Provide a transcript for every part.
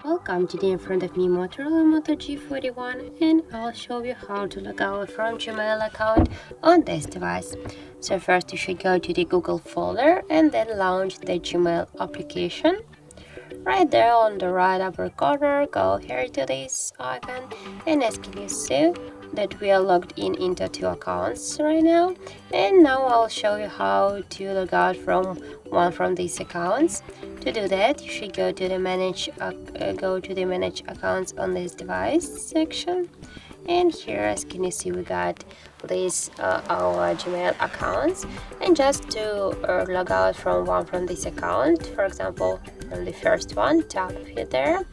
Welcome, today in front of me Motorola Moto G41, and I'll show you how to log out from Gmail account on this device. So first you should go to the Google folder and then launch the Gmail application. Right there on the right upper corner, go here to this icon, and as can you see that we are logged in into 2 accounts right now. And now I'll show you how to log out from one from these accounts. To do that, you should go to the manage accounts on this device section. And here, as can you see, we got these our Gmail accounts, and just to log out from one from this account, for example from the first one, tap here there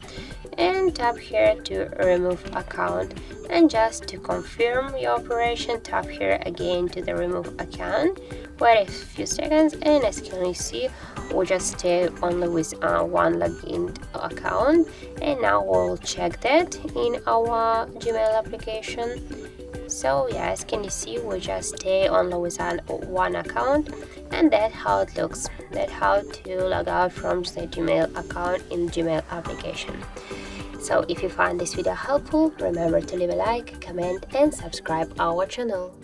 and tap here to remove account, and just to confirm your operation, tap here again to the remove account. Wait a few seconds, and as can you see, we just stay only with one login account. And now we'll check that in our Gmail application. So yeah, as can you see, we just stay only with one account, and that's how it looks. That's how to log out from the Gmail account in Gmail application. So if you find this video helpful, remember to leave a like, comment and subscribe our channel.